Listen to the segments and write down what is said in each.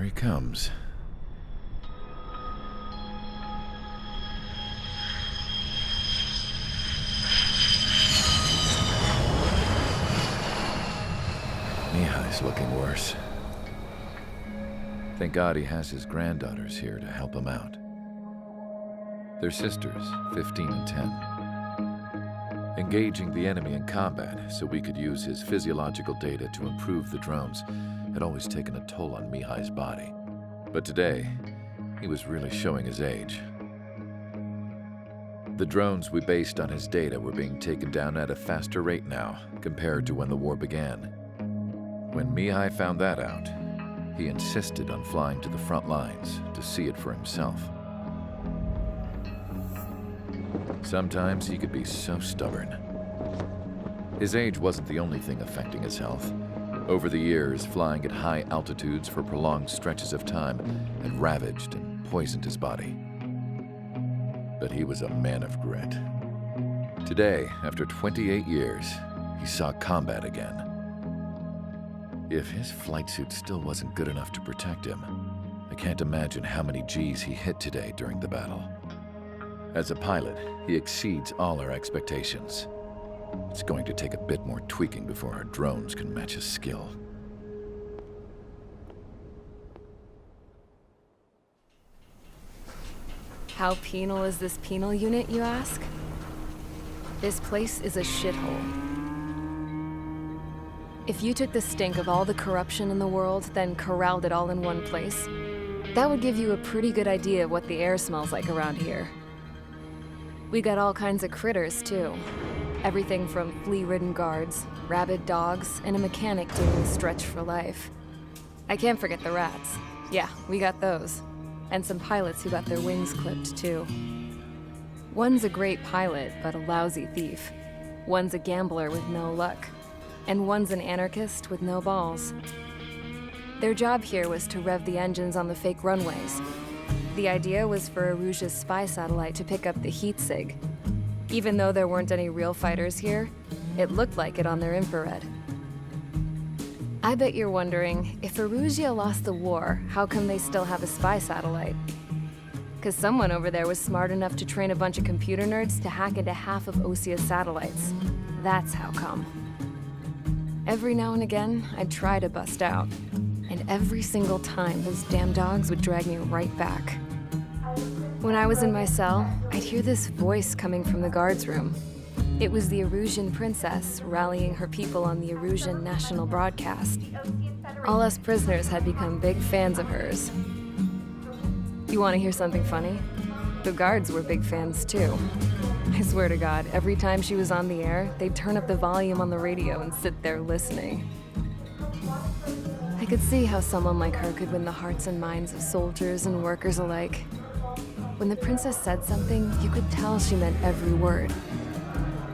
Here he comes. Mihai's looking worse. Thank God he has his granddaughters here to help him out. They're sisters, 15 and 10. Engaging the enemy in combat so we could use his physiological data to improve the drones had always taken a toll on Mihai's body. But today, he was really showing his age. The drones we based on his data were being taken down at a faster rate now compared to when the war began. When Mihai found that out, he insisted on flying to the front lines to see it for himself. Sometimes he could be so stubborn. His age wasn't the only thing affecting his health. Over the years, flying at high altitudes for prolonged stretches of time had ravaged and poisoned his body. But he was a man of grit. Today, after 28 years, he saw combat again. If his flight suit still wasn't good enough to protect him, I can't imagine how many Gs he hit today during the battle. As a pilot, he exceeds all our expectations. It's going to take a bit more tweaking before our drones can match his skill. How penal is this penal unit, you ask? This place is a shithole. If you took the stink of all the corruption in the world, then corralled it all in one place, that would give you a pretty good idea of what the air smells like around here. We got all kinds of critters, too. Everything from flea-ridden guards, rabid dogs, and a mechanic doing the stretch for life. I can't forget the rats. Yeah, we got those. And some pilots who got their wings clipped, too. One's a great pilot, but a lousy thief. One's a gambler with no luck. And one's an anarchist with no balls. Their job here was to rev the engines on the fake runways. The idea was for Erusia's spy satellite to pick up the heat sig. Even though there weren't any real fighters here, it looked like it on their infrared. I bet you're wondering, if Erusia lost the war, how come they still have a spy satellite? 'Cause someone over there was smart enough to train a bunch of computer nerds to hack into half of Osia's satellites. That's how come. Every now and again, I'd try to bust out. And every single time, those damn dogs would drag me right back. When I was in my cell, I'd hear this voice coming from the guards room. It was the Erusian princess rallying her people on the Erusian national broadcast. All us prisoners had become big fans of hers. You want to hear something funny? The guards were big fans too. I swear to God, every time she was on the air, they'd turn up the volume on the radio and sit there listening. I could see how someone like her could win the hearts and minds of soldiers and workers alike. When the princess said something, you could tell she meant every word.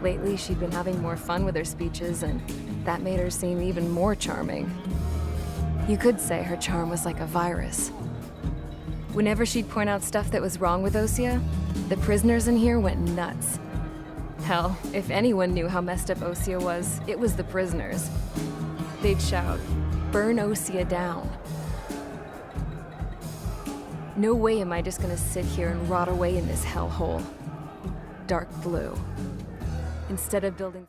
Lately, she'd been having more fun with her speeches, and that made her seem even more charming. You could say her charm was like a virus. Whenever she'd point out stuff that was wrong with Osia, the prisoners in here went nuts. Hell, if anyone knew how messed up Osia was, it was the prisoners. They'd shout, "Burn Osia down." No way am I just gonna sit here and rot away in this hellhole. Dark blue. Instead of building...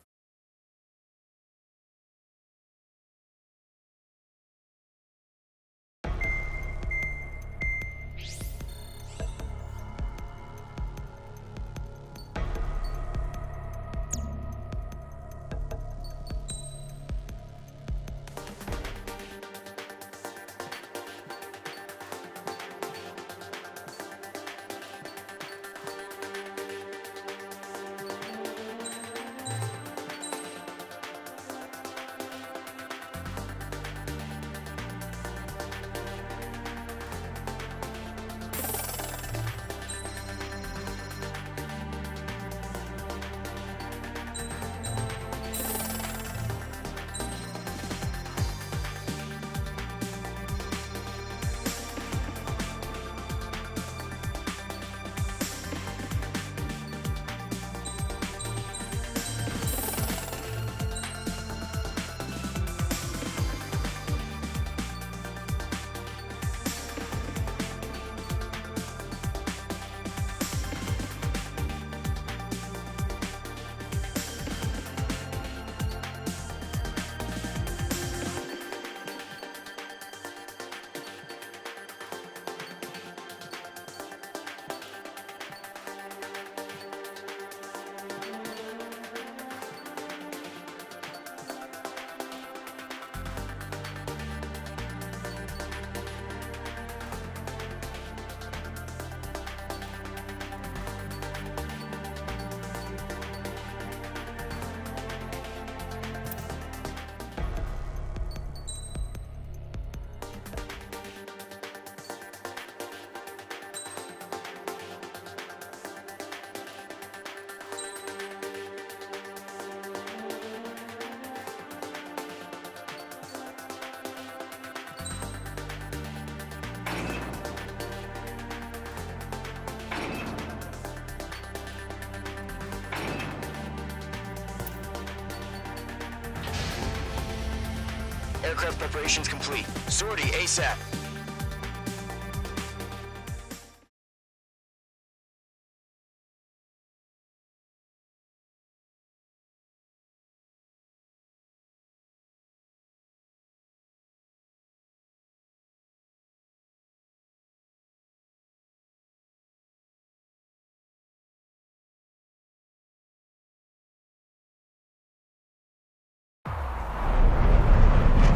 Aircraft preparations complete. Sortie ASAP.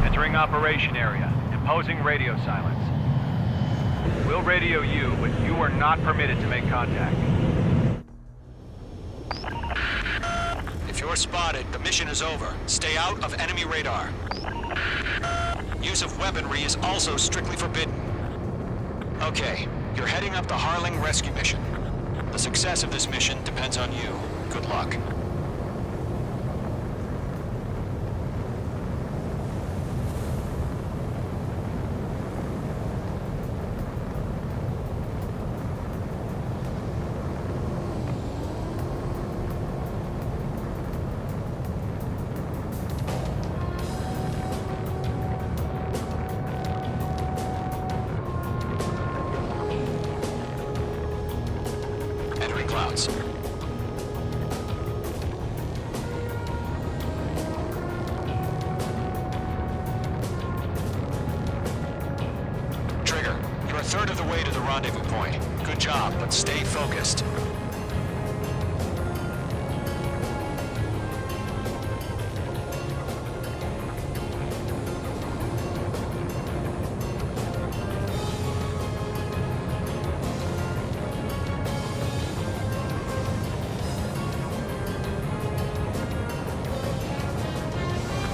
Entering operation area. Imposing radio silence. We'll radio you, but you are not permitted to make contact. If you're spotted, the mission is over. Stay out of enemy radar. Use of weaponry is also strictly forbidden. Okay, you're heading up the Harling rescue mission. The success of this mission depends on you. Good luck. Entering clouds. Trigger, you're a third of the way to the rendezvous point. Good job, but stay focused.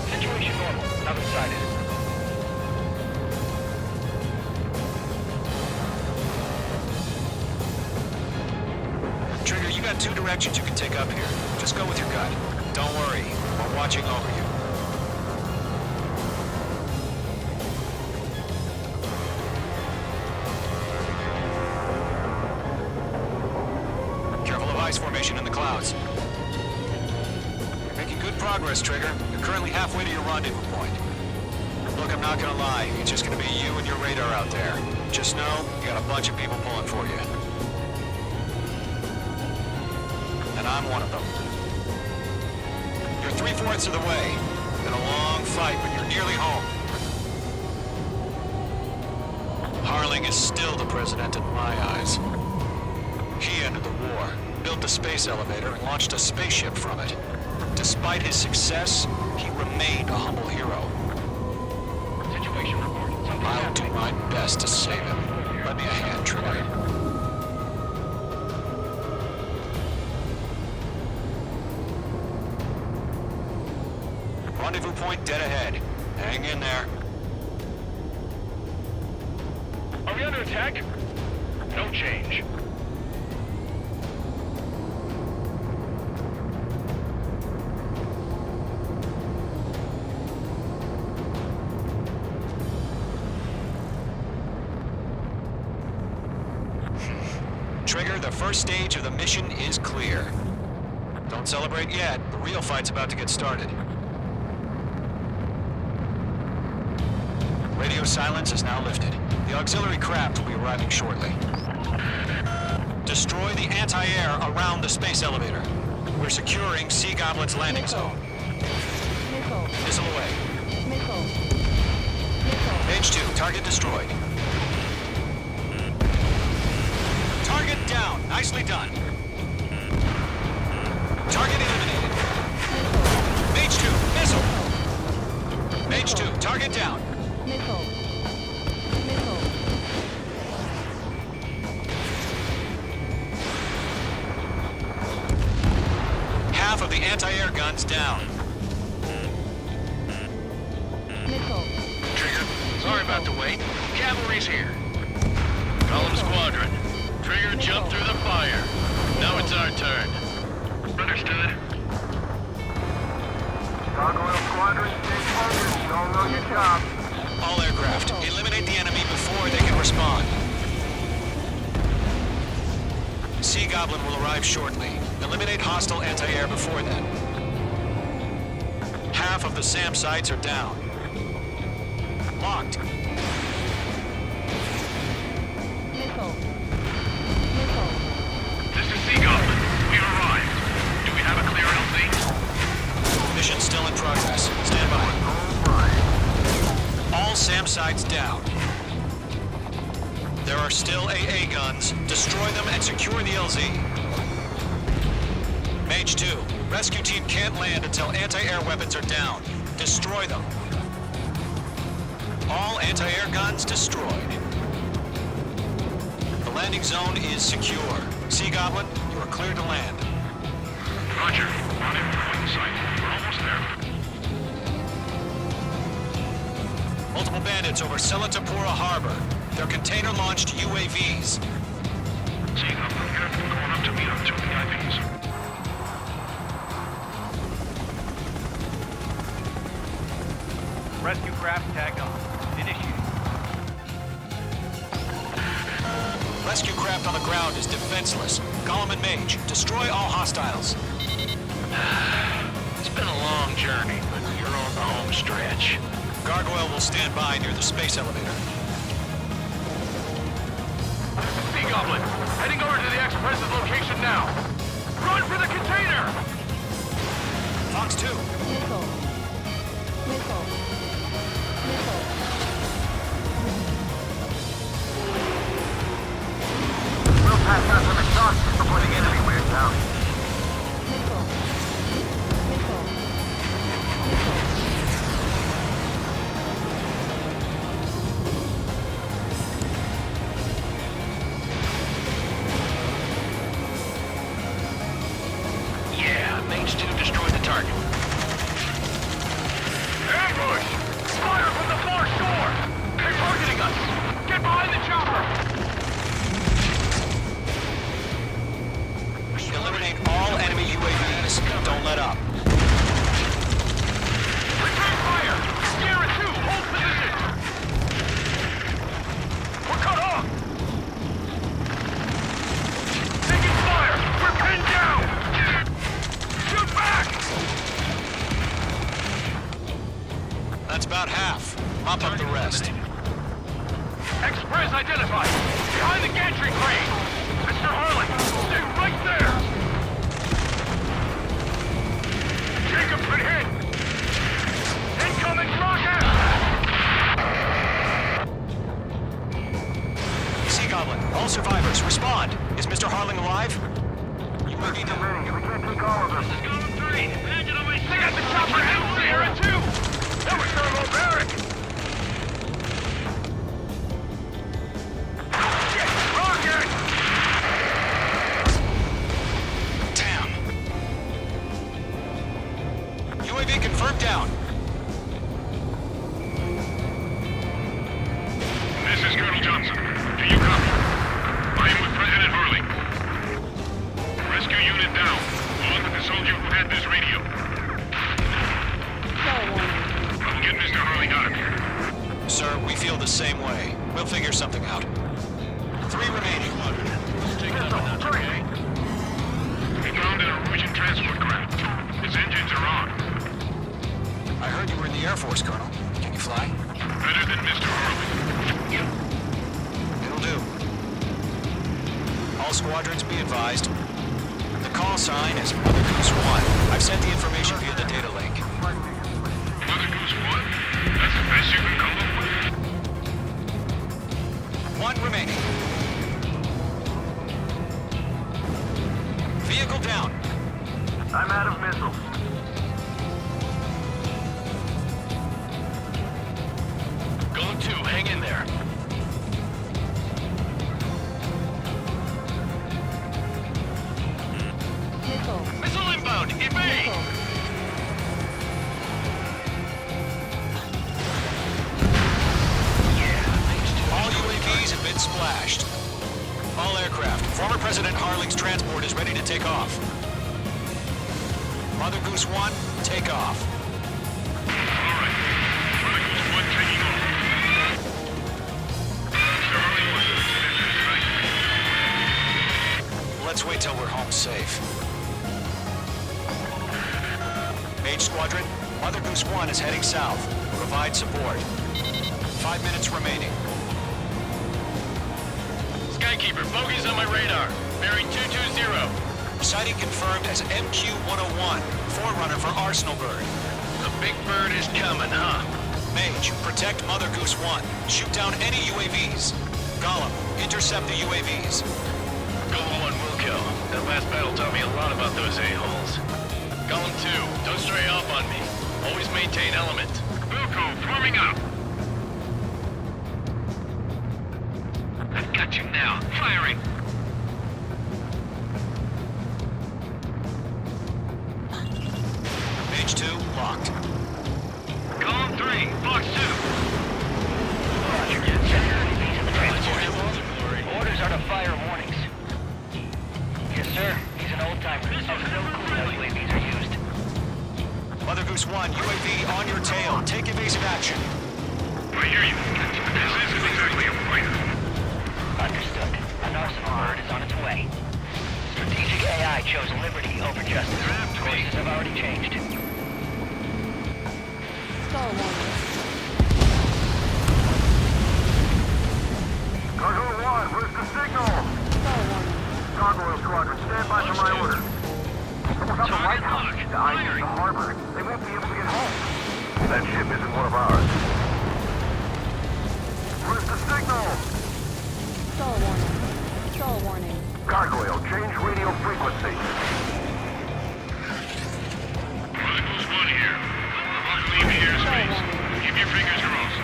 Situation normal. Nothing sighted. Trigger, you got two directions you can take up here. Just go with your gut. Don't worry, we're watching over you. Careful of ice formation in the clouds. You're making good progress, Trigger. You're currently halfway to your rendezvous point. Look, I'm not gonna lie. It's just gonna be you and your radar out there. Just know, you got a bunch of people pulling for you. And I'm one of them. You're 3/4 of the way. Been a long fight, but you're nearly home. Harling is still the president in my eyes. He ended the war, built the space elevator, and launched a spaceship from it. Despite his success, he remained a humble hero. Situation report. Something's I'll do happening. my best to save him. Lend me a hand, Trigger. Rendezvous point dead ahead. Hang in there. Are we under attack? No change. Trigger, the first stage of the mission is clear. Don't celebrate yet. The real fight's about to get started. Radio silence is now lifted. The auxiliary craft will be arriving shortly. Destroy the anti-air around the space elevator. We're securing Sea Goblin's landing zone. Missile away. Page 2, target destroyed. Target down. Nicely done. Target eliminated. Page 2, missile. Page 2, target down. Half of the anti-air guns down. Trigger, sorry about the wait. Cavalry's here. Call them squadron. Trigger jumped through the fire. Now it's our turn. Understood. Gargoyle Squadron, stay focused. You all know your job. All aircraft, eliminate the enemy before they can respond. Sea Goblin will arrive shortly. Eliminate hostile anti-air before then. Half of the SAM sites are down. Locked. Missile. Missile. This is Seagull. We arrived. Do we have a clear LZ? Mission still in progress. Stand by. All SAM sites down. There are still AA guns. Destroy them and secure the LZ. Mage 2, rescue team can't land until anti-air weapons are down. Destroy them. All anti-air guns destroyed. The landing zone is secure. Sea Goblin, you are cleared to land. Roger. On in point site. We're almost there. Multiple bandits over Selatapura Harbor. They're container-launched UAVs. Seagull, prepare for going up to meet our 2 VIPs. Rescue craft tagged on. Initiate. Rescue craft on the ground is defenseless. Gollum and Mage, destroy all hostiles. It's been a long journey, but you're on the home stretch. Gargoyle will stand by near the space elevator. Sea Goblin, heading over to the Express's location now. Run for the container! Fox 2, Missile. Missile. Missile. We'll pass out some exhaust before the enemy wears out. Missile. Missile. Missile. Yeah, Mage 2 destroyed the target. Ambush! Fire from the far shore! They're targeting us! Get behind the chopper! eliminate all enemy UAVs. Don't let up. Return fire! Sierra 2, hold position! We're cut off! Taking fire! We're pinned down! Shoot back! That's about half. Mop up the rest. Express identified! Behind the gantry crane! Mr. Harley, stay right there! Jacob's been hit! Incoming rocket! Sea Goblin, all survivors, respond. Is Mr. Harling alive? UAV down. Many, we can't take all of them. Golem 3, imagine on my... They got the chopper and Sierra 2! That was Turbo Barrack! Rocket! Damn. UAV confirmed down. This is Colonel Johnson. Do you copy? I am with President Harley. Rescue unit down, along with the soldier who had this radio. I'll get Mr. Harley out of here. Sir, we feel the same way. We'll figure something out. 3 remaining. Take that one, okay? We found an Norwegian transport craft. Its engines are on. I heard you were in the Air Force, Colonel. Can you fly? Better than Mr. Harley. It'll do. All squadrons be advised. The call sign is Mother Goose 1. I've sent the information via the data link. Mother Goose 1? That's the best you can come up with? 1 remaining. Vehicle down. I'm out of missiles. Golem 2, hang in there. Missile. Missile inbound, evade! Missile. All UAVs have been splashed. All aircraft. Former President Harling's transport is ready to take off. Mother Goose 1, take off. All right. Mother Goose 1 taking off. Mr. Harley 1, Let's wait till we're home safe. Mage Squadron, Mother Goose 1 is heading south. Provide support. 5 minutes remaining. Skykeeper, bogey's on my radar. Bearing 220. Sighting confirmed as MQ-101, forerunner for Arsenal Bird. The big bird is coming, huh? Mage, protect Mother Goose 1. Shoot down any UAVs. Gollum, intercept the UAVs. Golem 1 will kill. That last battle taught me a lot about those a-holes. Golem 2, don't stray off on me. Always maintain element. Wilco, forming up. I've got you now. Firing. Mage 2, locked. Golem 3, Fox 2. Orders are to fire warnings. Yes, sir. He's an old-timer. Has no clue how UAVs are used. Mother Goose 1, UAV on your tail. Take evasive action. I hear you. This isn't exactly a fighter. Understood. An Arsenal bird is on its way. Strategic AI chose liberty over justice. Courses have already changed. Cargo 1, where's the signal? Gargoyle Squadron, stand by for my order. Someone's on the White House. The eyes of the harbor. They won't be able to get home. That ship isn't one of ours. Where's the signal? Stall warning. Gargoyle, change radio frequency. Who's 1 here? Leave the airspace. Keep your fingers crossed.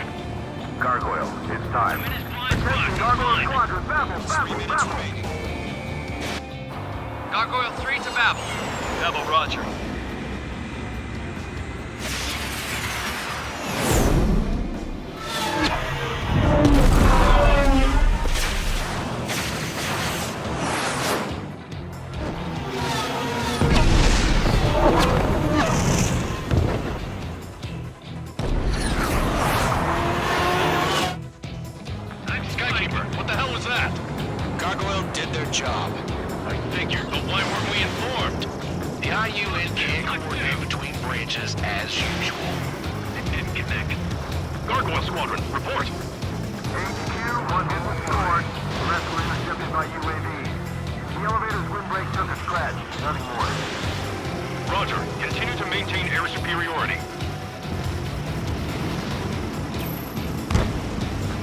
Gargoyle, it's time. Attention, Gargoyle Squadron, Babel, 3 Babel, minutes Babel. remaining. Gargoyle 3 to Babel. Babel, roger. Skykeeper, what the hell was that? Gargoyle did their job. I figured, but why weren't we informed? The IUN can't coordinate between branches as usual. It didn't connect. Gargoyle Squadron, report. HQ, one hit was scored. The rest were intercepted by UAV. The elevator's windbreak took a scratch. Nothing more. Roger. Continue to maintain air superiority.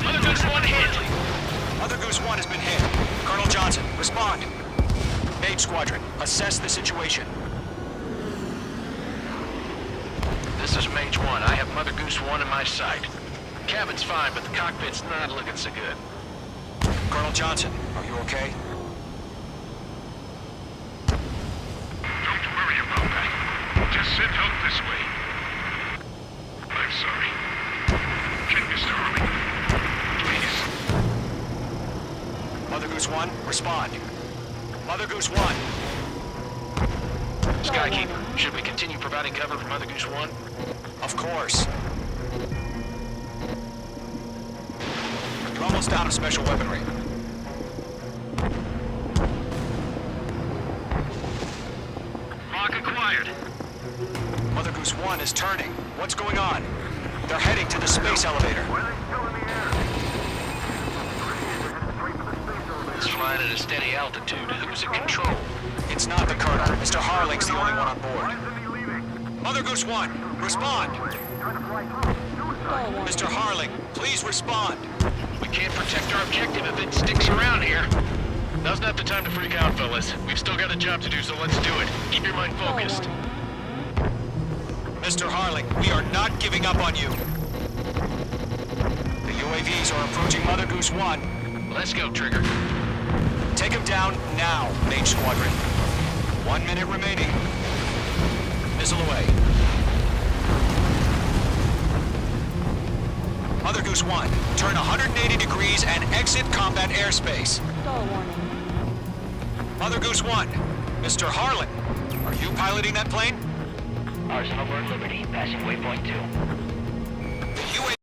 Mother Goose 1 hit! Mother Goose 1 has been hit. Colonel Johnson, respond. Mage Squadron, assess the situation. This is Mage 1. I have Mother Goose 1 in my sight. Cabin's fine, but the cockpit's not looking so good. Colonel Johnson, are you okay? Don't worry about that. Just send help this way. I'm sorry. Get Mr. Harley. Please. Mother Goose 1, respond. Mother Goose 1. Skykeeper, should we continue providing cover for Mother Goose 1? Of course. You're almost out of special weaponry. Lock acquired. Mother Goose 1 is turning. What's going on? They're heading to the space elevator. Why are they still in the air? Straight for the space elevator. It's flying at a steady altitude. Who's in control? It's not the Colonel. Mr. Harling's the only one on Why board. isn't he leaving? Mother Goose 1, respond. Trying to fly through. Suicide. Mr. Harling, please respond. We can't protect our objective if it sticks around here. Now's not the time to freak out, fellas. We've still got a job to do, so let's do it. Keep your mind focused. Mr. Harling, we are not giving up on you. The UAVs are approaching Mother Goose 1. Let's go, Trigger. Take him down now, Mage Squadron. 1 minute remaining. Missile away. Mother Goose 1, turn 180 degrees and exit combat airspace. Stall warning. Mother Goose 1, Mr. Harlan, are you piloting that plane? Arsenal Bird Liberty, passing waypoint 2. The UAV...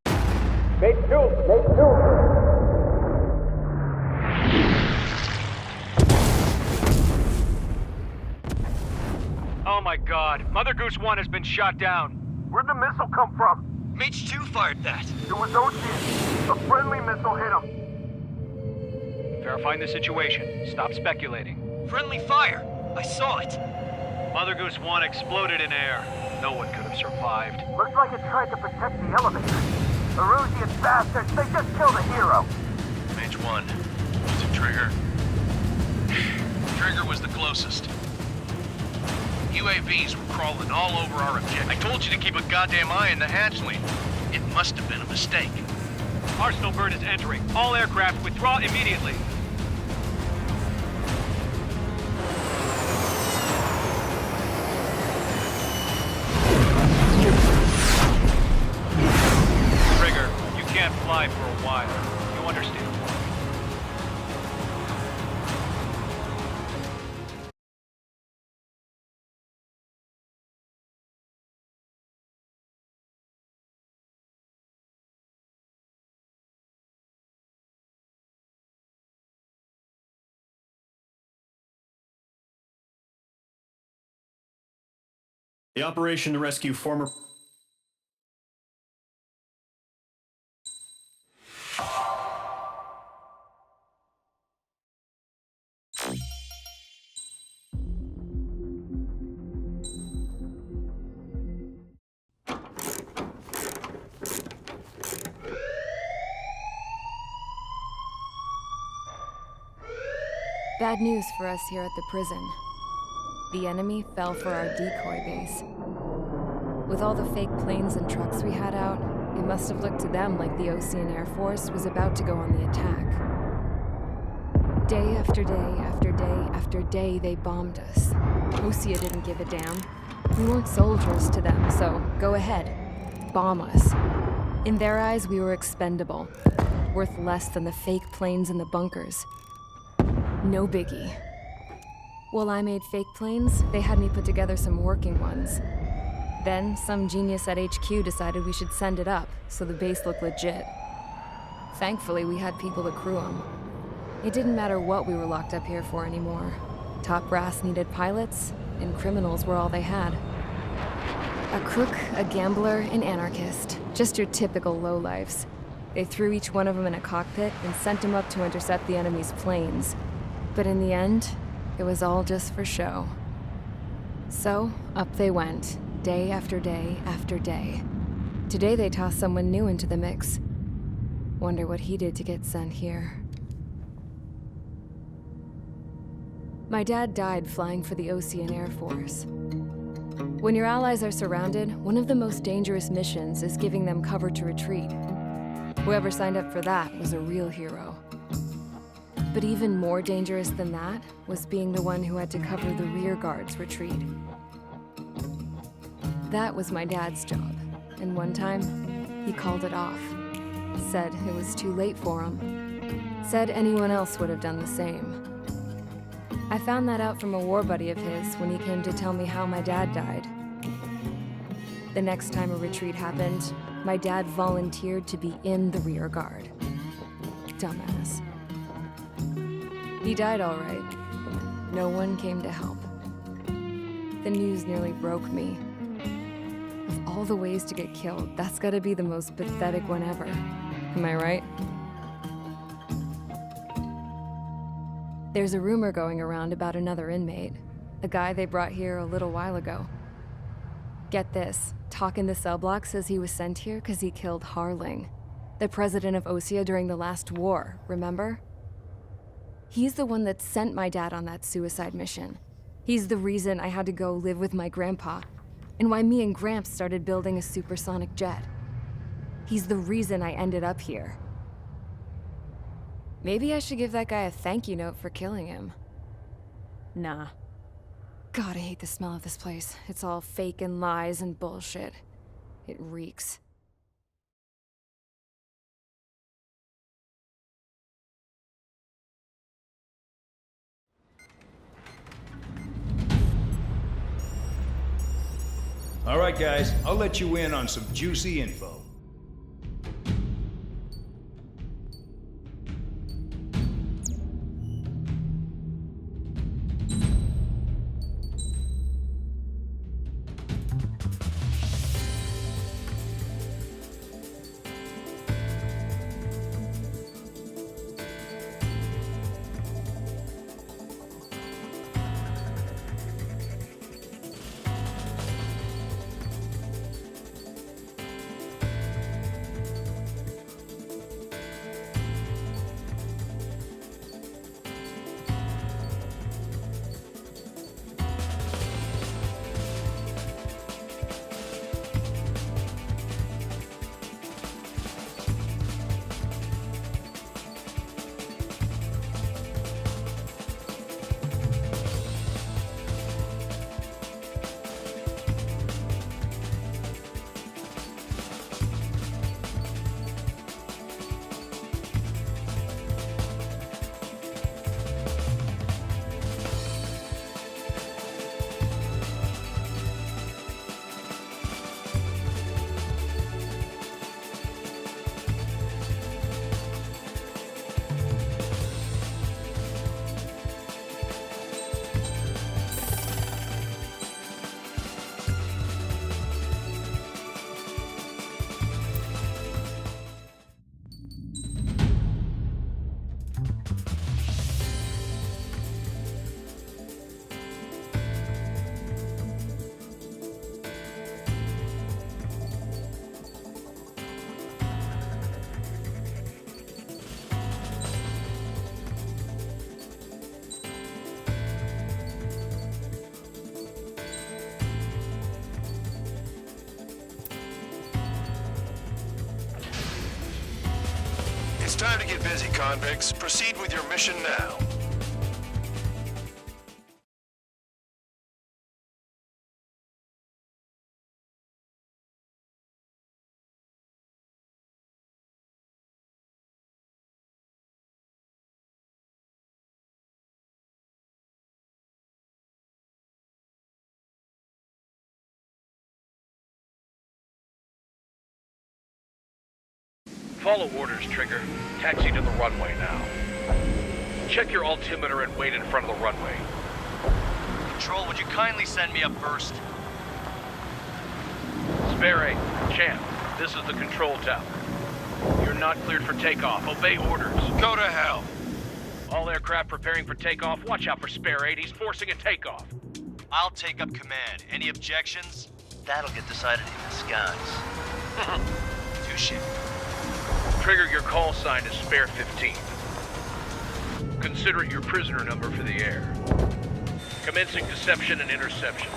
Oh my god, Mother Goose 1 has been shot down. Where'd the missile come from? Mage 2 fired that. It was Ocean. A friendly missile hit him. Verifying the situation. Stop speculating. Friendly fire. I saw it. Mother Goose 1 exploded in air. No one could have survived. Looks like it tried to protect the elevator. The Erusian bastards, they just killed a hero. Mage 1. Was it Trigger? Trigger was the closest. UAVs were crawling all over our objective. I told you to keep a goddamn eye on the hatchling. It must have been a mistake. Arsenal bird is entering. All aircraft withdraw immediately. Trigger, you can't fly for a while. You understand? The operation to rescue former... Bad news for us here at the prison. The enemy fell for our decoy base. With all the fake planes and trucks we had out, it must have looked to them like the Ocean Air Force was about to go on the attack. Day after day after day after day, they bombed us. Osea didn't give a damn. We weren't soldiers to them, so go ahead. Bomb us. In their eyes, we were expendable. Worth less than the fake planes in the bunkers. No biggie. While I made fake planes, they had me put together some working ones. Then, some genius at HQ decided we should send it up, so the base looked legit. Thankfully, we had people to crew them. It didn't matter what we were locked up here for anymore. Top brass needed pilots, and criminals were all they had. A crook, a gambler, an anarchist. Just your typical lowlifes. They threw each one of them in a cockpit and sent them up to intercept the enemy's planes. But in the end, it was all just for show. So, up they went, day after day after day. Today they tossed someone new into the mix. Wonder what he did to get sent here. My dad died flying for the Ocean Air Force. When your allies are surrounded, one of the most dangerous missions is giving them cover to retreat. Whoever signed up for that was a real hero. But even more dangerous than that was being the one who had to cover the rear guard's retreat. That was my dad's job, and one time, he called it off. Said it was too late for him. Said anyone else would have done the same. I found that out from a war buddy of his when he came to tell me how my dad died. The next time a retreat happened, my dad volunteered to be in the rear guard. Dumbass. He died all right. No one came to help. The news nearly broke me. Of all the ways to get killed, that's gotta be the most pathetic one ever. Am I right? There's a rumor going around about another inmate. A guy they brought here a little while ago. Get this, Talk in the cell block says he was sent here because he killed Harling, the president of Osea during the last war, remember? He's the one that sent my dad on that suicide mission. He's the reason I had to go live with my grandpa, and why me and Gramps started building a supersonic jet. He's the reason I ended up here. Maybe I should give that guy a thank you note for killing him. Nah. God, I hate the smell of this place. It's all fake and lies and bullshit. It reeks. All right, guys, I'll let you in on some juicy info. It's time to get busy, convicts. Proceed with your mission now. Follow orders, Trigger. Taxi to the runway now. Check your altimeter and wait in front of the runway. Control, would you kindly send me up first? Sperry, Champ, this is the control tower. You're not cleared for takeoff. Obey orders. Go to hell. All aircraft preparing for takeoff. Watch out for Spare 8. He's forcing a takeoff. I'll take up command. Any objections? That'll get decided in the skies. Touche. Trigger, your call sign is Spare 15. Consider it your prisoner number for the air. Commencing deception and interception.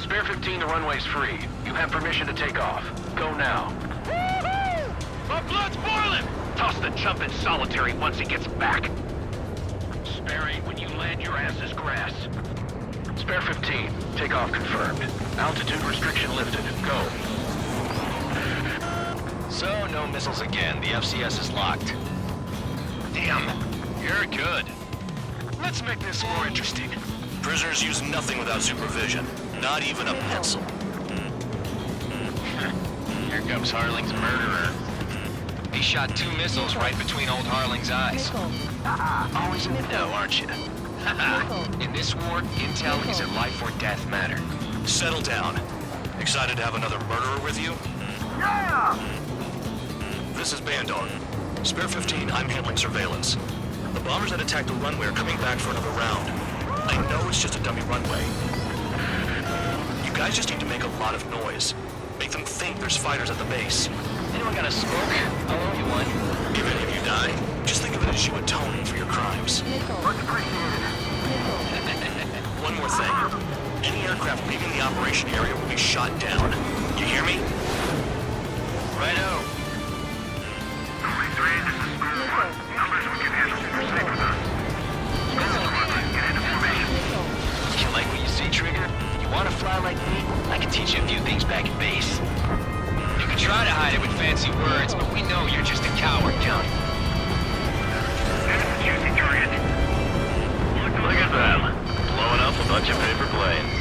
Spare 15, the runway's free. You have permission to take off. Go now. My blood's boiling! Toss the chump in solitary once he gets back. Spare 8, when you land, your ass is grass. Spare 15, takeoff confirmed. Altitude restriction lifted. Go. So, no missiles again. The FCS is locked. Damn, you're good. Let's make this more interesting. Prisoners use nothing without supervision. Not even a pencil. Here comes Harling's murderer. He shot 2 missiles right between old Harling's eyes. Always in the know, aren't you? In this war, intel is a life or death matter. Settle down. Excited to have another murderer with you? Yeah! This is Bandog. Spare 15, I'm handling surveillance. The bombers that attacked the runway are coming back for another round. I know it's just a dummy runway. You guys just need to make a lot of noise. Make them think there's fighters at the base. Anyone got a smoke? I'll owe you one. If any of you die, just think of it as you atoning for your crimes. Much appreciated. One more thing. Any aircraft leaving the operation area will be shot down. You hear me? Righto. Only 3, this is Spare 1. Numbers we can handle. Stick with us. Get into formation. You like what you see, Trigger? You want to fly like me? I can teach you a few things back at base. You can try to hide it with fancy words, but we know you're just a coward, Johnny. That's a juicy target. Look at them. Blowing up a bunch of paper planes.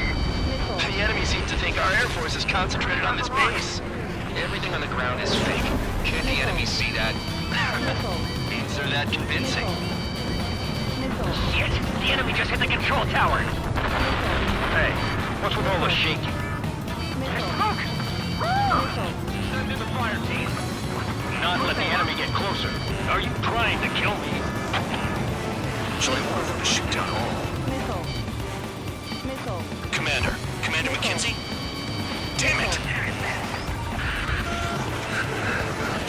The enemy seems to think our Air Force is concentrated on this base. Everything on the ground is fake. Can't the enemy see that? Means they're that convincing. Shit! The enemy just hit the control tower! Hey, what's with all the shaking? Smoke! Send in the fire team. Not let the enemy get closer. Are you trying to kill me? Shall I order them to shoot down all? Commander McKenzie? Damn it!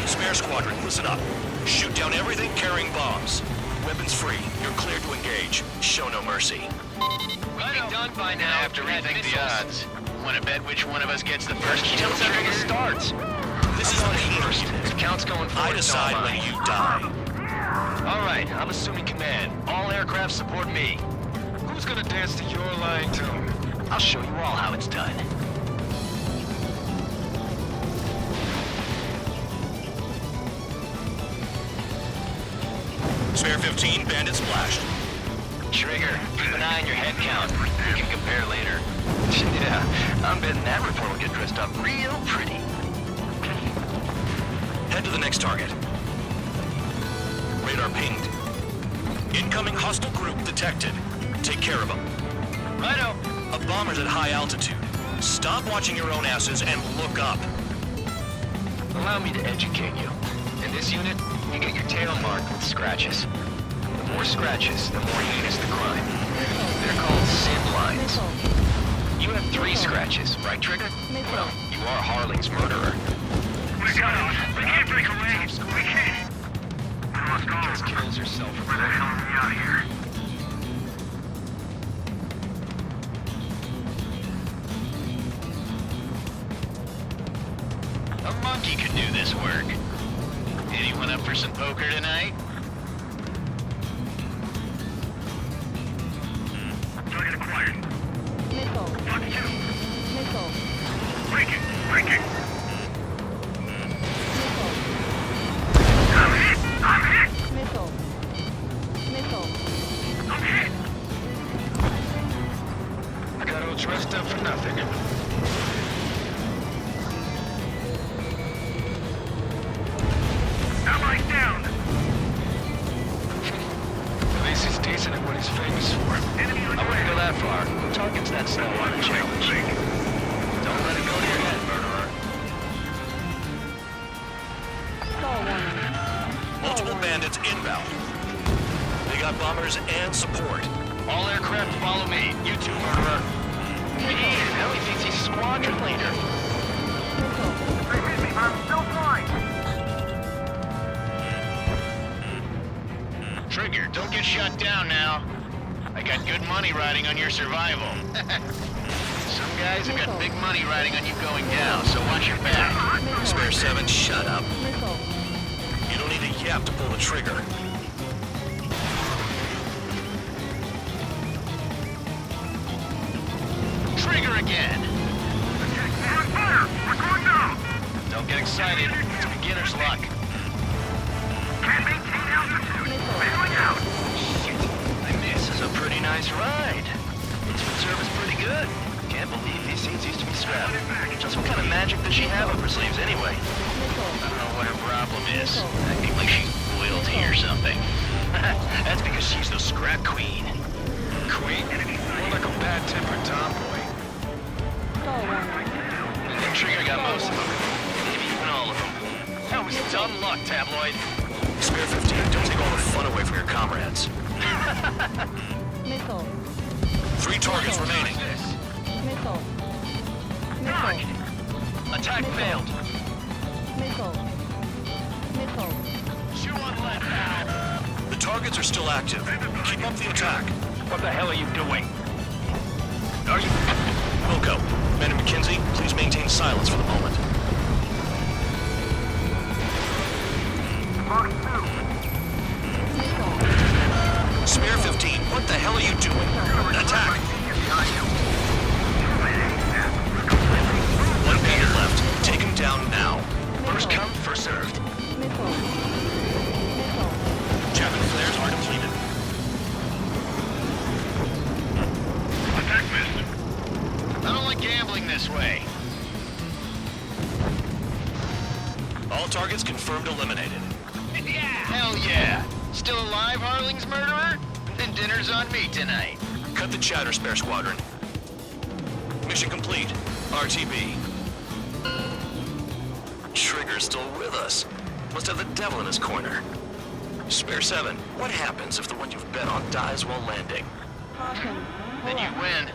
Spare Squadron, listen up. Shoot down everything carrying bombs. Weapons free. You're cleared to engage. Show no mercy. Be done by now. I have to rethink the odds. Want to bet which one of us gets the first kill? Until everything starts. This is the First, unit. accounts going forward. I decide when you die. All right, I'm assuming command. All aircraft support me. Who's gonna dance to your line tune? I'll show you all how it's done. Spare 15, bandit splashed. Trigger, keep an eye on your head count. We can compare later. Yeah, I'm betting that report will get dressed up real pretty. Head to the next target. Radar pinged. Incoming hostile group detected. Take care of them. Righto. A bomber's at high altitude. Stop watching your own asses and look up. Allow me to educate you. In this unit, you get your tail marked with scratches. The more scratches, the more heinous the crime. They're called sin lines. You have 3 scratches, right, Trigger? Well, you are Harling's murderer. We got it. We can't break away. We can't. Let's go. Just kills yourself. Where the hell are we out here? monkey could do this work. Anyone up for some poker tonight? Target acquired. Missile. Fox 2. Missile. Breaking. Missile. I'm hit. Missile. Missile. I'm hit. I got all dressed up for nothing. Ally down. At least he's decent at what he's famous for. Enemy on I your wouldn't go way. that far. Target's that slow on a challenge. Don't let it go to your head, murderer. Stall warning. Multiple bandits inbound. They got bombers and support. All aircraft follow me. You too, murderer. Jeez, now he thinks he's squadron leader. Missile. They hit me, but I'm still flying. Trigger, don't get shut down now. I got good money riding on your survival. Some guys have got big money riding on you going down, so watch your back. Spare 7, shut up. Missile. You don't need a yap to pull the trigger. Trigger again. We're on fire. We're going down. Don't get excited. It's beginner's luck. Can't maintain altitude. Bailing out. Shit. This is a pretty nice ride. Instrument service pretty good. Can't believe these seats used to be strapped. Just what kind of magic does she have up her sleeves anyway? I don't know what her problem is. Acting like she's royalty or something. That's because she's the scrap queen. Queen? More like a bad-tempered tomboy. Stall warning. And Trigger got most of them. Maybe even all of them. That was dumb luck, Tabloid. Spare 15, don't take all the fun away from your comrades. Missile. 3 targets remaining. Missile. Missile. Attack failed. Missile. Missile. Shoot on left now. The targets are still active. Keep up the attack. What the hell are you doing? Are you... Wilco, Man and McKenzie, please maintain silence for the moment. Fox 2. Missile. Spare 15, what the hell are you doing? Attack! One bandit left. Take him down now. First come, first served. Missile. Missile. Javelin flares are depleted. Attack missed. I don't like gambling this way. All targets confirmed eliminated. Hell yeah! Still alive, Harling's murderer? Then dinner's on me tonight. Cut the chatter, Spare Squadron. Mission complete. RTB. Trigger's still with us. Must have the devil in his corner. Spare 7, what happens if the one you've bet on dies while landing? Caution. Then you win.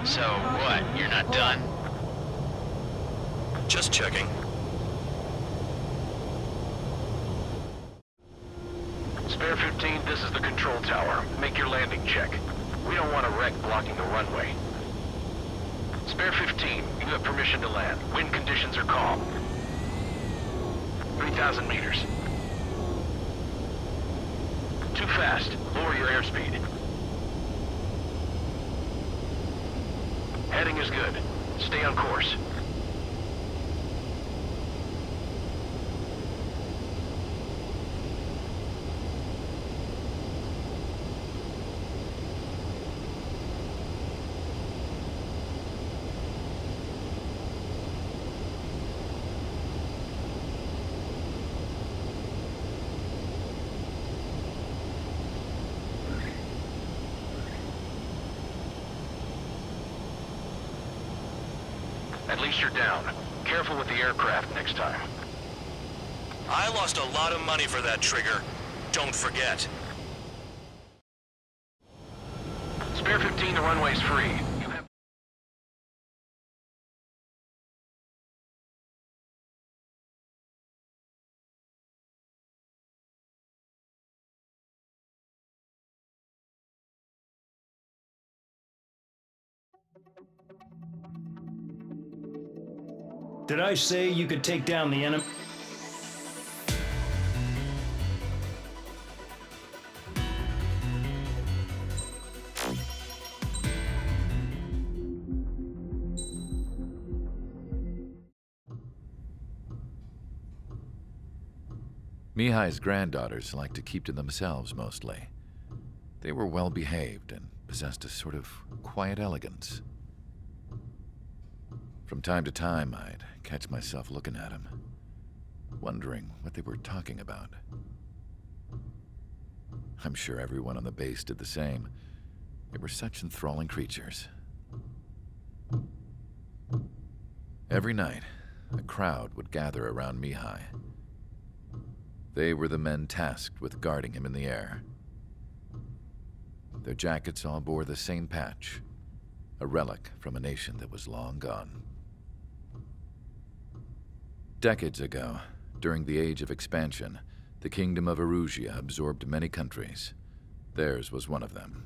So what? You're not done? Just checking. Spare 15, this is the control tower. Make your landing check. We don't want a wreck blocking the runway. Spare 15, you have permission to land. Wind conditions are calm. 3,000 meters. Too fast. Lower your airspeed. Heading is good. Stay on course. At least you're down. Careful with the aircraft next time. I lost a lot of money for that trigger. Don't forget. Spare 15, the runway's free. You have... Did I say you could take down the enemy? Mihai's granddaughters liked to keep to themselves mostly. They were well behaved and possessed a sort of quiet elegance. From time to time, I'd catch myself looking at them, wondering what they were talking about. I'm sure everyone on the base did the same. They were such enthralling creatures. Every night, a crowd would gather around Mihai. They were the men tasked with guarding him in the air. Their jackets all bore the same patch, a relic from a nation that was long gone. Decades ago, during the Age of Expansion, the Kingdom of Erusia absorbed many countries. Theirs was one of them.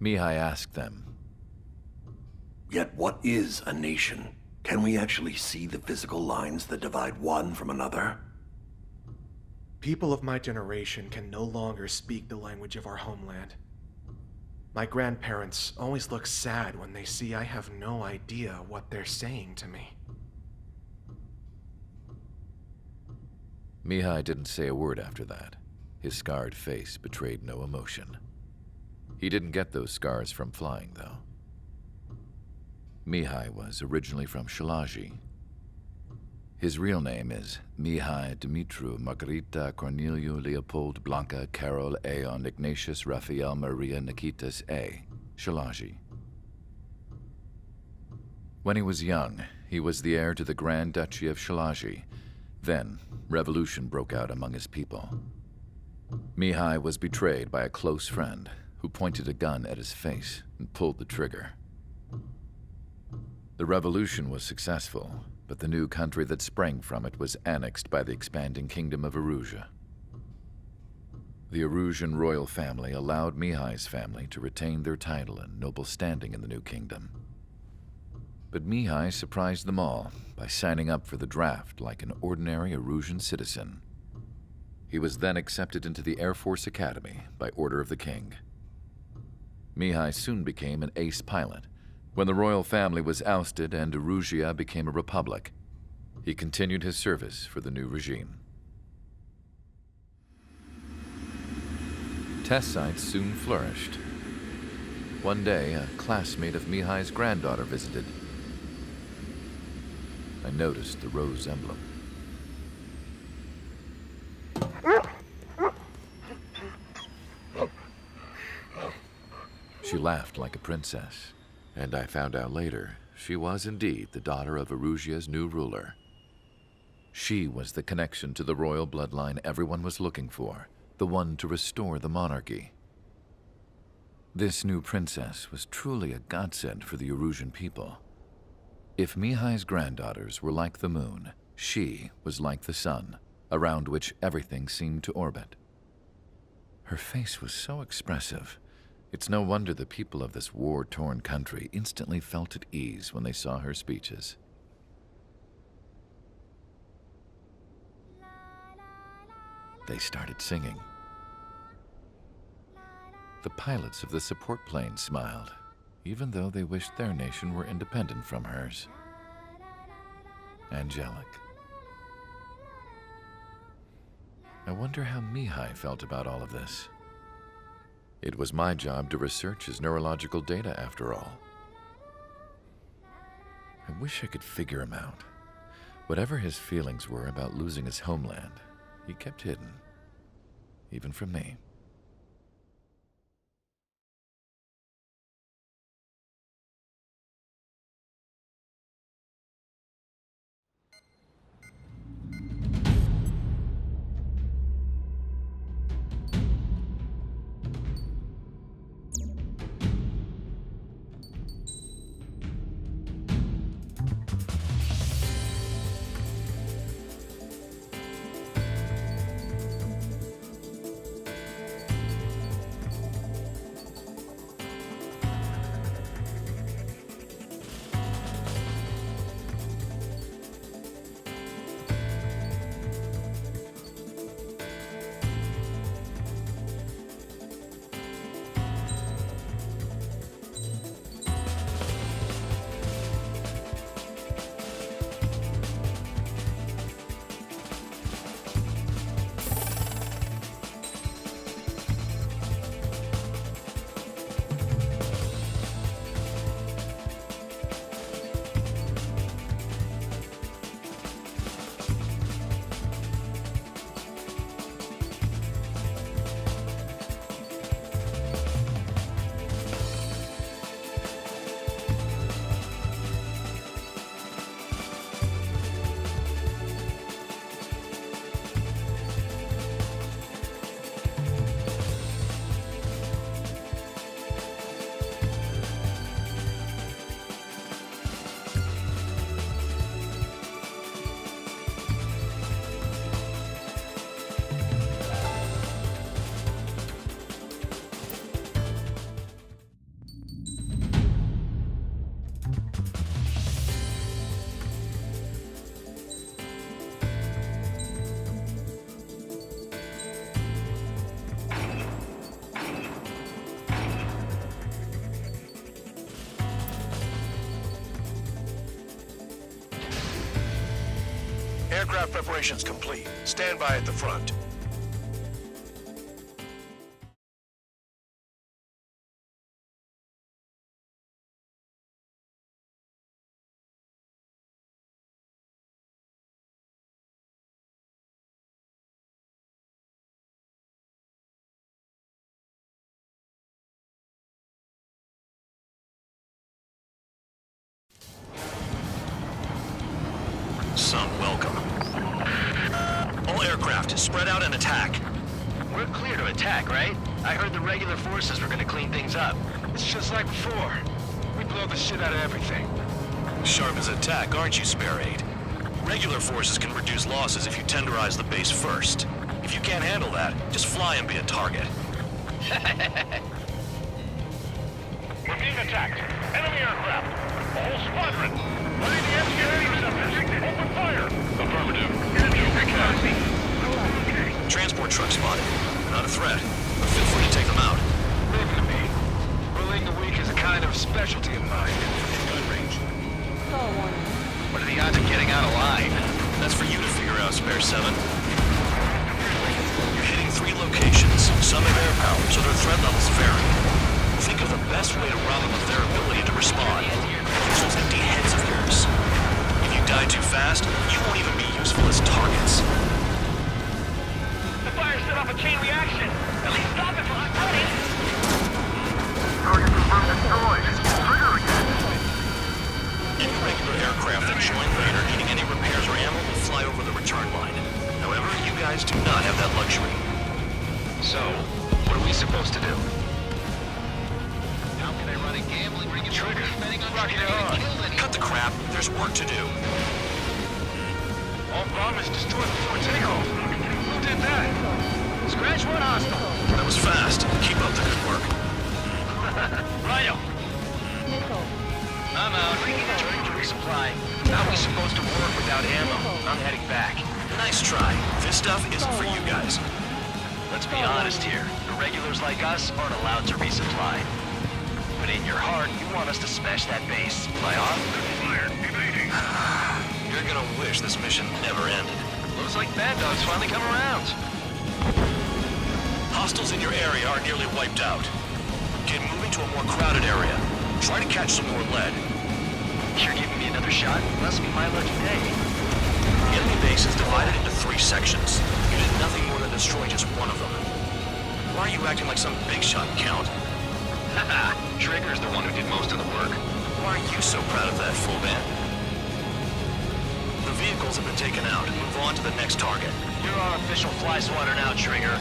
Mihai asked them, "Yet what is a nation? Can we actually see the physical lines that divide one from another?" People of my generation can no longer speak the language of our homeland. My grandparents always look sad when they see I have no idea what they're saying to me. Mihai didn't say a word after that. His scarred face betrayed no emotion. He didn't get those scars from flying, though. Mihai was originally from Shalaji. His real name is Mihai Dumitru Margarita Corneliu Leopold Blanca Carol Aeon Ignatius Raphael Maria Nikitas A. Shalaji. When he was young, he was the heir to the Grand Duchy of Shalaji. Then, revolution broke out among his people. Mihai was betrayed by a close friend who pointed a gun at his face and pulled the trigger. The revolution was successful, but the new country that sprang from it was annexed by the expanding Kingdom of Erusia. The Erusian royal family allowed Mihai's family to retain their title and noble standing in the new kingdom. But Mihai surprised them all by signing up for the draft like an ordinary Erusian citizen. He was then accepted into the Air Force Academy by order of the king. Mihai soon became an ace pilot. When the royal family was ousted and Erusia became a republic, he continued his service for the new regime. Test sites soon flourished. One day, a classmate of Mihai's granddaughter visited. I noticed the rose emblem. She laughed like a princess. And I found out later, she was indeed the daughter of Erusia's new ruler. She was the connection to the royal bloodline everyone was looking for, the one to restore the monarchy. This new princess was truly a godsend for the Erusian people. If Mihai's granddaughters were like the moon, she was like the sun, around which everything seemed to orbit. Her face was so expressive. It's no wonder the people of this war-torn country instantly felt at ease when they saw her speeches. They started singing. The pilots of the support plane smiled, even though they wished their nation were independent from hers. Angelic. I wonder how Mihai felt about all of this. It was my job to research his neurological data, after all. I wish I could figure him out. Whatever his feelings were about losing his homeland, he kept hidden, even from me. Aircraft preparations complete. Stand by at the front. Some welcome. All aircraft, spread out and attack. We're clear to attack, right? I heard the regular forces were gonna clean things up. It's just like before. We blow the shit out of everything. Sharp as attack, aren't you, Spare 8? Regular forces can reduce losses if you tenderize the base first. If you can't handle that, just fly and be a target. We're being attacked. Enemy aircraft. A whole squadron. Ready the MQ-8 receptors. Open fire. Affirmative. Transport truck spotted. Not a threat, but feel free to take them out. Leave it to me. Bullying the weak is a kind of specialty of mine. Gun range. What are the odds of getting out alive? That's for you to figure out, Spare 7. You're hitting 3 locations. Some have air power, so their threat levels vary. Think of the best way to rob them of their ability to respond. Use those empty heads of yours. If you die too fast, you won't even be useful as targets. The fire set off a chain reaction. At least stop it from spreading. Target confirmed destroyed. Trigger again. Any regular aircraft that join later needing any repairs or ammo will fly over the return line. However, you guys do not have that luxury. So, what are we supposed to do? How can I run a gambling ring and trigger? Rocket on. Cut the crap. There's work to do. All bombers destroyed before takeoff. Who did that? Scratch one hostile. That was fast. Keep up the good work. Rhino. I'm out. Returning to resupply. How are we supposed to work without ammo? I'm heading back. Nice try. This stuff isn't for you guys. Let's be honest here. The regulars like us aren't allowed to resupply. But in your heart, you want us to smash that base. Fly off? You're gonna wish this mission never ended. Looks like Bad Dog's finally come around. Hostiles in your area are nearly wiped out. Get moving to a more crowded area. Try to catch some more lead. You're giving me another shot? Must be my lucky day. The enemy base is divided into 3 sections. You did nothing more than destroy just one of them. Why are you acting like some big shot, Count? Haha, Trigger's the one who did most of the work. Why are you so proud of that, full man? The vehicles have been taken out. Move on to the next target. You're our official fly swatter now, Trigger.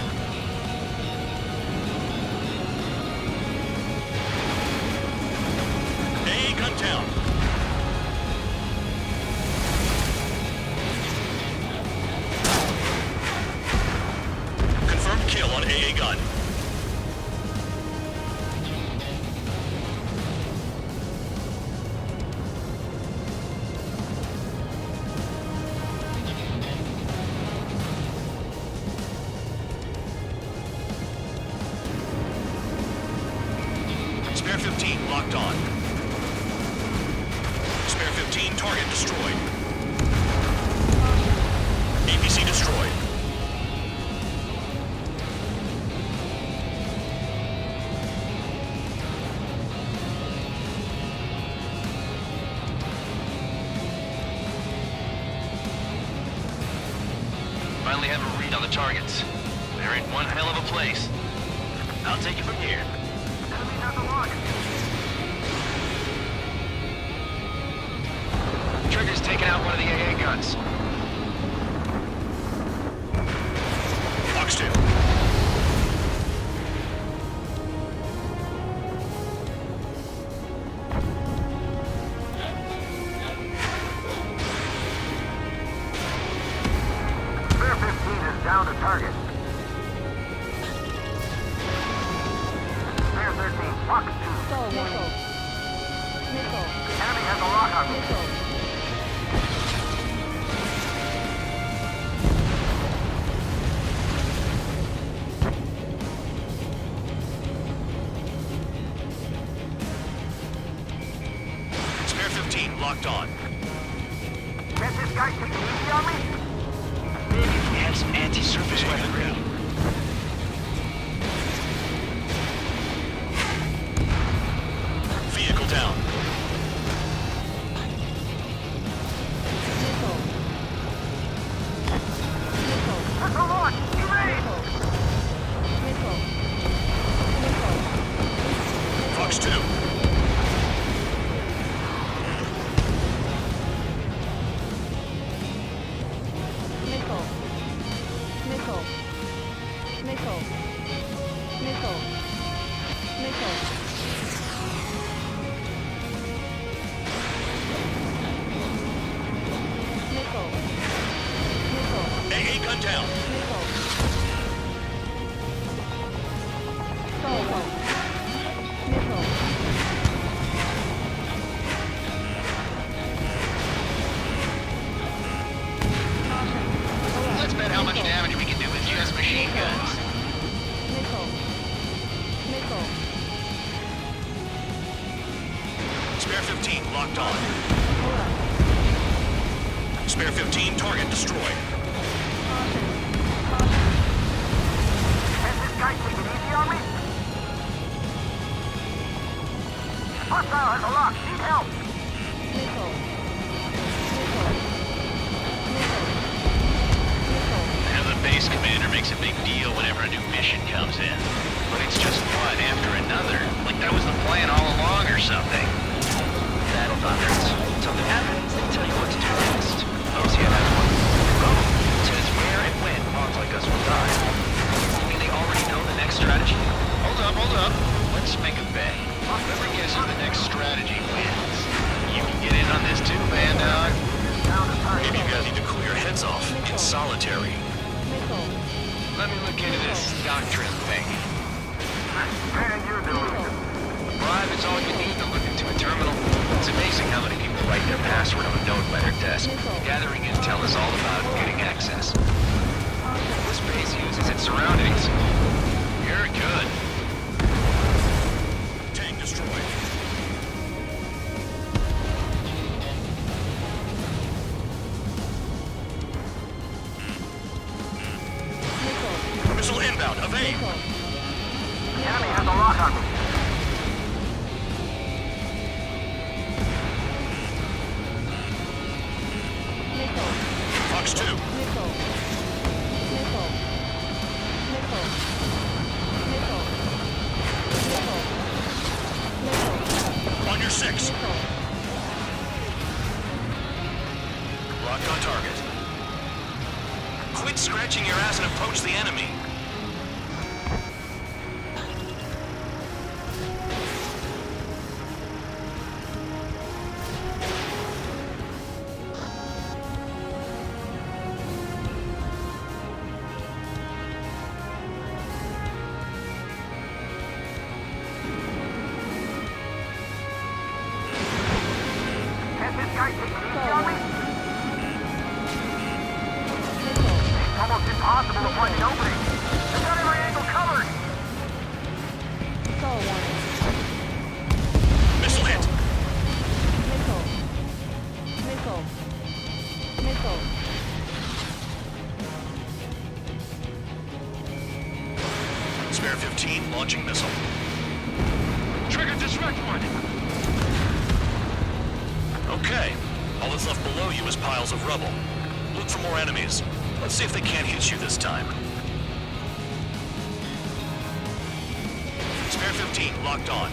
Hey, gun down. Confirmed kill on AA gun. Spare 15 locked on. Spare 15 target destroyed. APC destroyed. Finally have a read on the targets. They're in one hell of a place. I'll take it from here. Trigger's taken out one of the AA guns. Foxtail. Spare 15 is down to target. Spare 13, Fox 2. Enemy has a lock on me. Spare 15 locked on. Can't this guy take it easy on me? have some anti-surface weaponry. Vehicle down. Missile launch! Evade! Fox 2. AA gun down. Let's bet how much damage we can do with US machine guns. Spare 15 locked on. Spare 15 target destroyed. Has this guy taken easy on me? Hostile has a lock. Need help. I know the base commander makes a big deal whenever a new mission comes in. But it's just one after another. Like that was the plan all along or something. Battle doctrines. Something happens, they tell you what to do next. OCN has one. Rome says where and when pawns like us will die. You mean they already know the next strategy? Hold up. Let's make a bet. Whoever guesses the next strategy wins. You can get in on this too, Bandog. Maybe you guys need to cool your heads off in solitary. Let me look into this doctrine thing. Man, you're delusional. Bribe is all you need to look into a terminal. It's amazing how many people write their password on a note by their desk. Gathering intel is all about getting access. This base uses its surroundings. You're good. Tank destroyed. Missile inbound. Evade. The enemy has a lock on me. Fox 2. On your 6. Locked on target. Quit scratching your ass and approach the enemy. Has this guy taken easy on me? It's almost impossible to find an opening. I've got every angle covered. Missile hit. Spare 15 launching missile. Trigger disrupt one. Okay. All that's left below you is piles of rubble. Look for more enemies. Let's see if they can't hit you this time. Spare 15 locked on.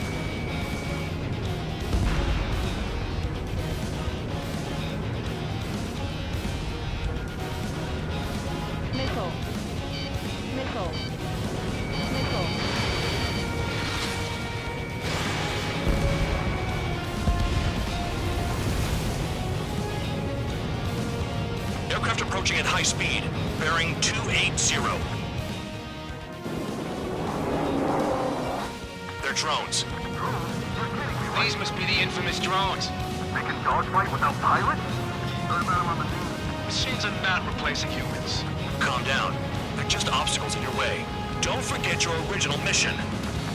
Aircraft approaching at high speed, bearing 280. They're drones. These must be the infamous drones. They can dogfight without pilots? Heard about them on the news. Machines are not replacing humans. Calm down. They're just obstacles in your way. Don't forget your original mission.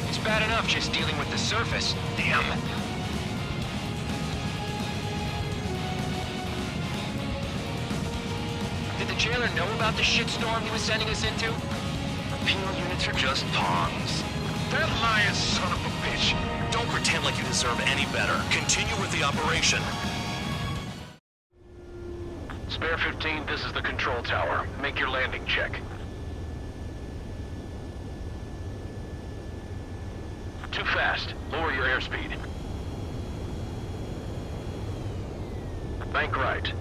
It's bad enough just dealing with the surface. Damn. Did the jailer know about the shitstorm he was sending us into? Penal units are just pawns. That lying son of a bitch! Don't pretend like you deserve any better. Continue with the operation. Spare 15, this is the control tower. Make your landing check. Too fast. Lower your airspeed. Bank right.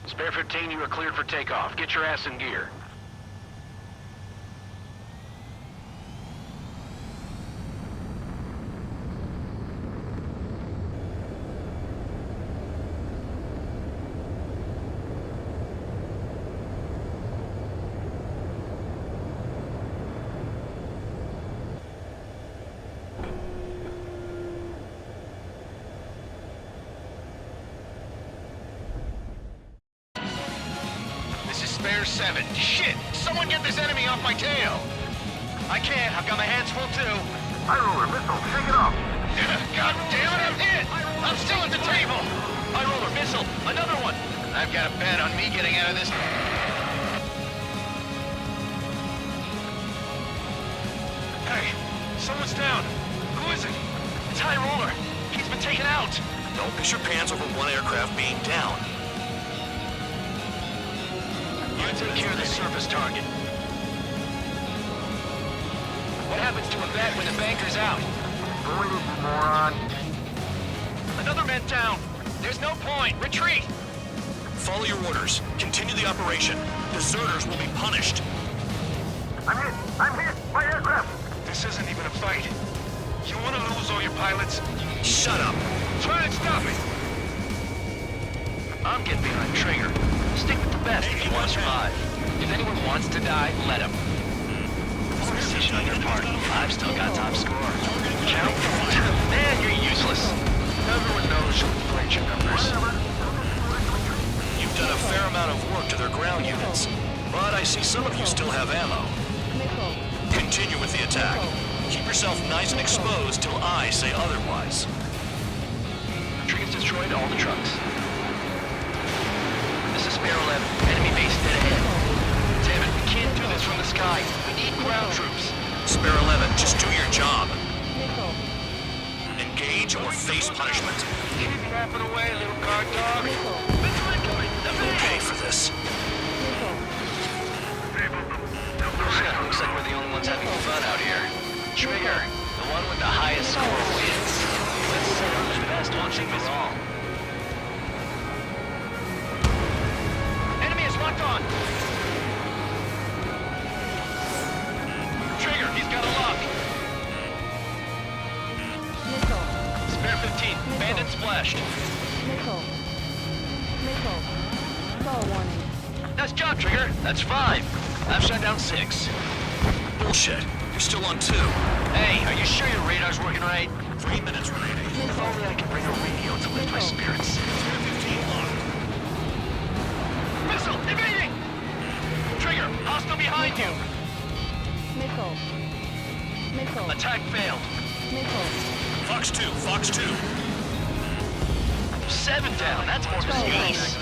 Spare 15, you are cleared for takeoff. Get your ass in gear. Spare 7. Shit! Someone get this enemy off my tail! I can't. I've got my hands full too. High roller, missile, shake it off! God damn it, I'm hit! I'm still at the table! High roller, missile, another one! I've got a bet on me getting out of this. Hey, someone's down. Who is it? It's High roller. He's been taken out. Don't piss your pants over one aircraft being down. You take care of the surface target. What happens to a bet when the banker's out? Boy, you moron. Another man down. There's no point. Retreat. Follow your orders. Continue the operation. Deserters will be punished. I'm hit! I'm hit! My aircraft! This isn't even a fight. You want to lose all your pilots? Shut up. Try and stop it. I'm getting behind Trigger. Stick with the best if you want to survive. If anyone wants to die, let him. It's a decision on your part. I've still got top score. Count? Man, you're useless. Everyone knows you'll inflate your numbers. You've done a fair amount of work to their ground units, but I see some of you still have ammo. Continue with the attack. Keep yourself nice and exposed till I say otherwise. Trigger's destroyed all the trucks. This is Spare 11. Enemy base dead ahead. Damn it, we can't do this from the sky. We need ground troops. Spare 11, just do your job. Engage or face punishment. Keep napping away, little guard dog. You'll pay for this. Looks like we're the only ones having fun out here. Trigger, the one with the highest score wins. Let's set up the best one thing is wrong. Enemy is locked on. Trigger, he's got a lock. Spare 15, bandit splashed. Ball warning. Nice job, Trigger. That's 5. I've shut down 6. Bullshit. You're still on 2. Hey, are you sure your radar's working right? 3 minutes remaining. If only I could bring a radio to lift my spirits. Spare 15 locked. Missile, evading! Trigger, hostile behind you. Missile. Attack failed. Fox 2, Fox 2. 7 down, that's more than ace.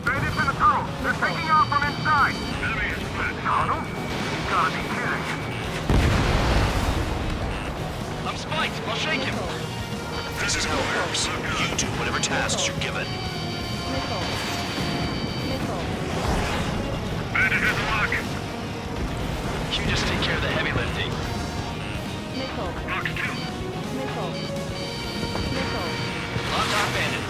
Bandits in the tunnel! They're taking off from inside! Tunnel? You gotta be kidding! I'm spiked, I'll shake him. This is how it works. You do whatever tasks you're given. Bandit has a lock! You just take care of the heavy lifting. Fox 2! Lock on bandit.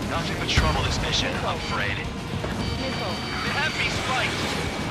Nothing but trouble this mission, I'm afraid. They have me spiked.